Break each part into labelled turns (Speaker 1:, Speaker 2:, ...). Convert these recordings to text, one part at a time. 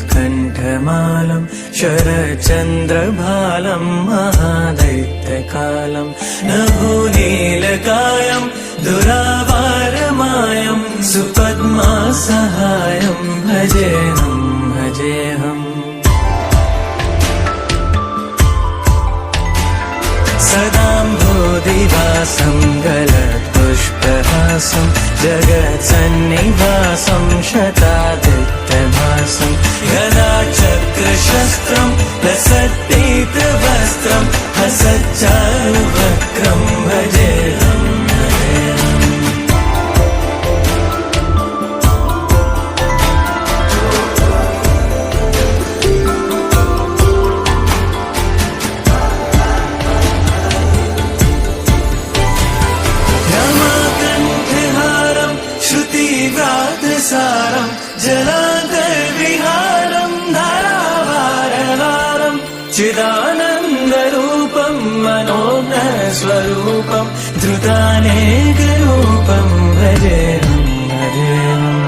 Speaker 1: पङ्कजत्कण्ठमालं शरचन्द्रभालं महादैत्यकालं नभोनीलकायं दुरावारमायं सुपद्मासहायं भजेऽहं भजेऽहम् सदाम्भोदिवासं गलत्पुष्पहासं जगत्सन्निवासं शतादित्यभासं गदाचक्रशस्त्रं लसत्पीतवस्त्रं हसच्चारुवक्त्रं भजेऽहं भजेऽहम् सारं जलान्तर्विहारं धारावारहारं चिदानन्दरूपं मनोज्ञस्वरूपं धृतानेकरूपं भजेऽहं भजेऽहम्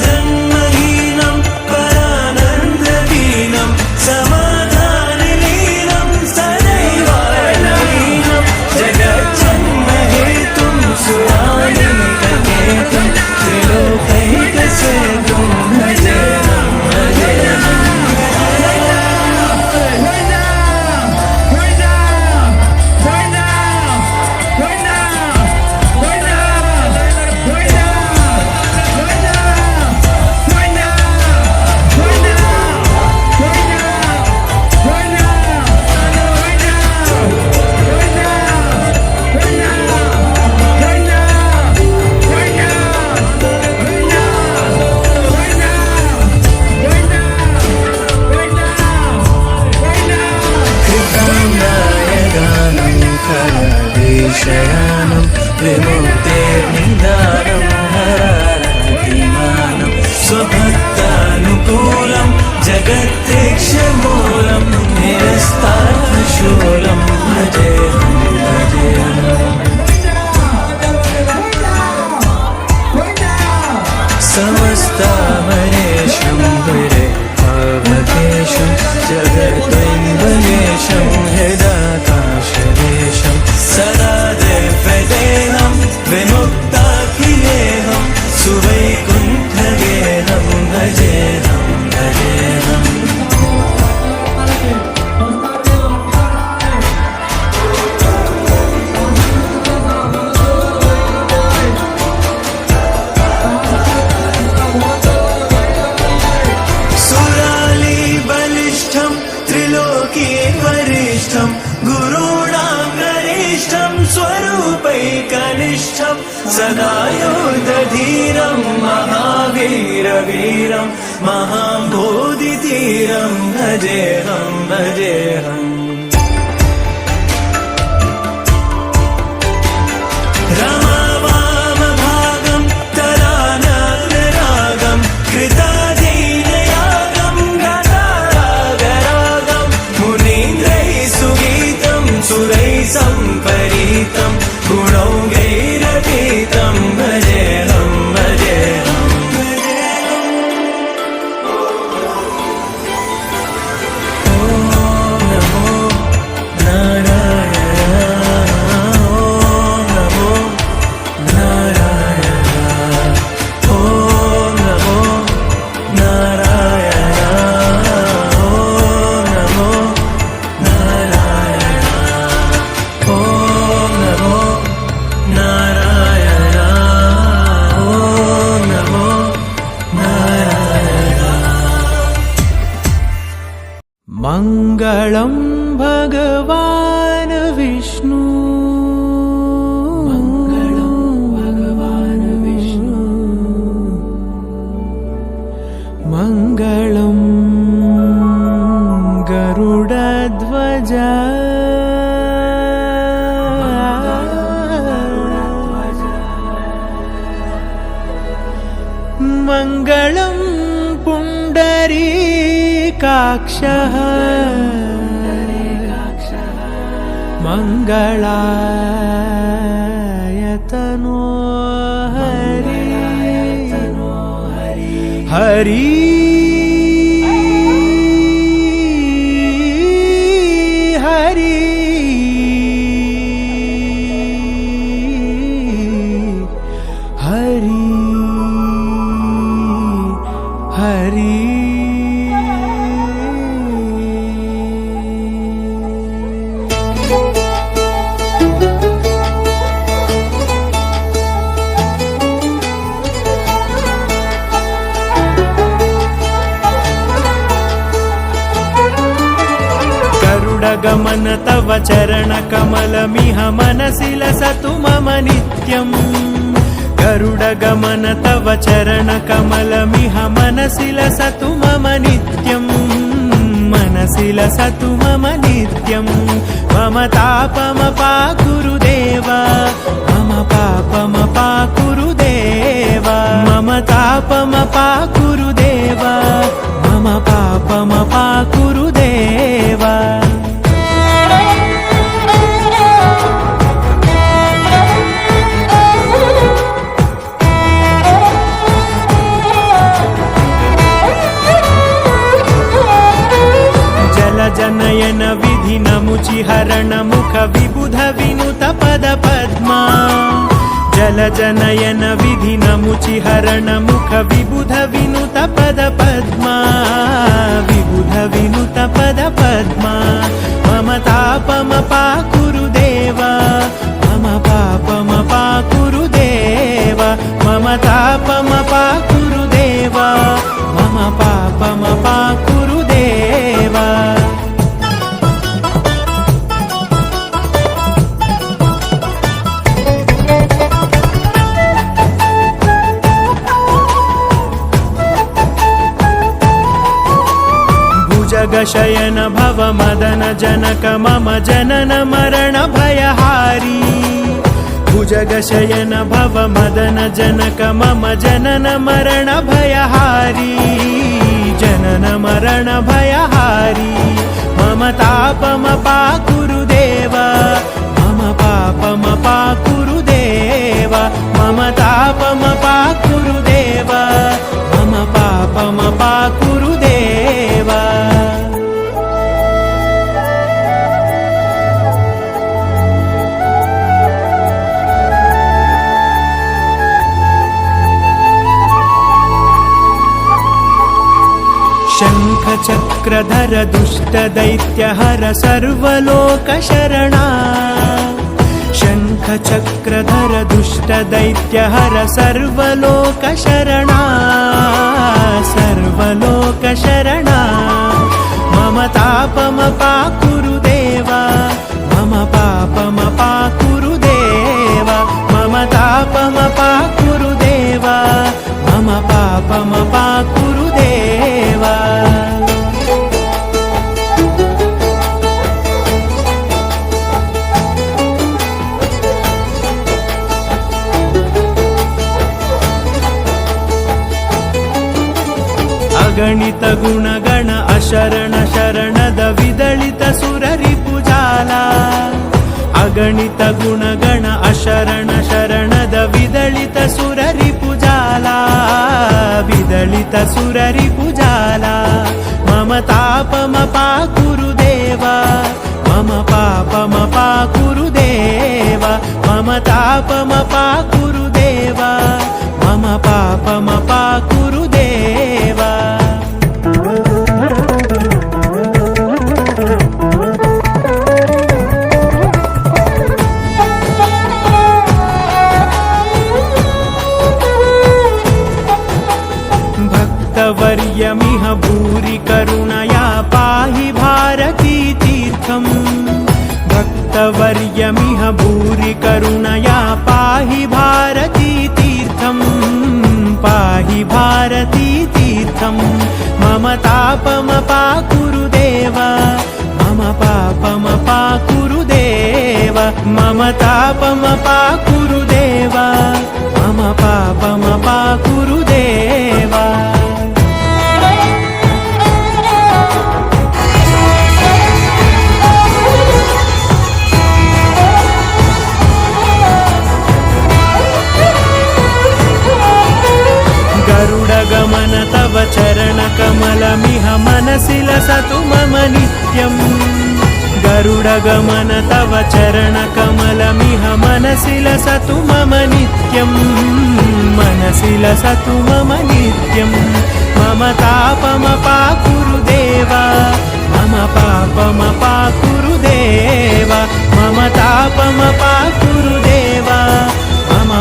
Speaker 1: जराजन्महीनं परानन्दवीनं समाधानलीनं सदैवानवीनं जगज्जन्महेतुं सुरानीककेतुं त्रिलोकैकसेतुं भजेऽहं भजेऽहम् शयानं विमुक्तेर्निदानं हरारतिमानं स्वभक्तानुकूलं जगत्तीक्षमूलं निरस्तार्थशूलं भजेऽहं भजेऽहम् समस्तामरेशं विरेहावकेशं जगद्वैन्वयेशं हृदाकाशदेशं सदा दिव्यदेहं विमुक्ताखिलेहं सुवैकुण्ठगेहं भजेऽहं भजेऽहम् सुरालीबलिष्ठं त्रिलोकीवरिष्ठं गुरूणां गरिष्ठं स्वरूपैकनिष्ठं सदा योधधीरं महावीरवीरं महाबोधिधीरं भजेऽहं भजेऽहम् रमावामभागं तरानागरागं कृताधीनयागं गतारागरागं मुनीन्द्रैः सुगीतं सुरैः सम्परीतं गुणौघैरतीतं भजेऽहं भजेऽहं ॐ नमो नारायणाय ॐ नमो नारायणाय ॐ नमो नारायणाय ॐ नमो नारायणाय ॐ नमो नारायणाय ॐ नमो नारायणाय मङ्गलं भगवान् विष्णु मङ्गलं भगवान् विष्णु मङ्गलं गरुडध्वज मङ्गलं पुण्डरीकाक्षः मङ्गलाय तनो हरि हरि हरि हरि हरि गमन तव चरण कमलमिह मनसि लसतु मम नित्यम् गरुडगमन तव चरण कमलमिह मनसि लसतु मम नित्यम् मनसि लसतु मम नित्यम् मम तापमपाकुरु देव मम पापमपाकुरु देव मम तापमपाकुरु देव मम पापमपाकुरु देव जनयन विधि नमुचि हरण मुख विबुध विनुत पद पद्मा जल जनयन विधि नमुचि हरण मुख विबुध विनुत पद पद्मा विबुध विनुत पद पद्मा मम तापमपाकुरु देव मम पापमपाकुरु देव मम तापमपाकुरु देव मम पापमपाकुरु देव जगशयन भव मदन जनक मम जनन मरण भयहारी भुजगशयन भव मदन जनक मम जनन मरण भयहारी जनन मरण भयहारी मम तापमपाकुरु देव मम पापमपाकुरु देव मम तापमपाकुरु देव मम पापमपाकुरु देव शंख चक्रधर दुष्ट दैत्य हर सर्वलोक शरणा शंख चक्रधर दुष्ट दैत्य हर सर्वलोक शरणा सर्वलोक शरणा मम तापमपाकुरु देव मम पापमपाकुरु देव मम तापमपाकुरु देव मम पापमपाकुरु देव अगणित गुणगण अशरण शरणद विदलित सुररिपुजाला अगणित गुणगण अशरण शरणद विदलित सुररिपुजाला विदलित सुररिपुजाला मम तापमपाकुरु देव मम पापमपाकुरु देव मम तापमपाकुरु देव मम पापमपाकुरु देव भक्तवर्यमिह भूरि करुणया पाहि भारती तीर्थम् भक्तवर्यमिह भूरि करुणया पाहि भारती तीर्थम् पाहि भारती तीर्थम् मम तापमपाकुरु देव मम पापमपाकुरु देव मम तापमपाकुरु देव मम पापमपाकुरु देव तव चरणकमलमिह मनसि लसतु मम नित्यम् गरुडगमन तव चरणकमलमिह मनसि लसतु मम नित्यम् मनसि लसतु मम नित्यम् मम तापमपाकुरु देवा मम पापमपाकुरु देवा मम तापमपाकुरु देवा मम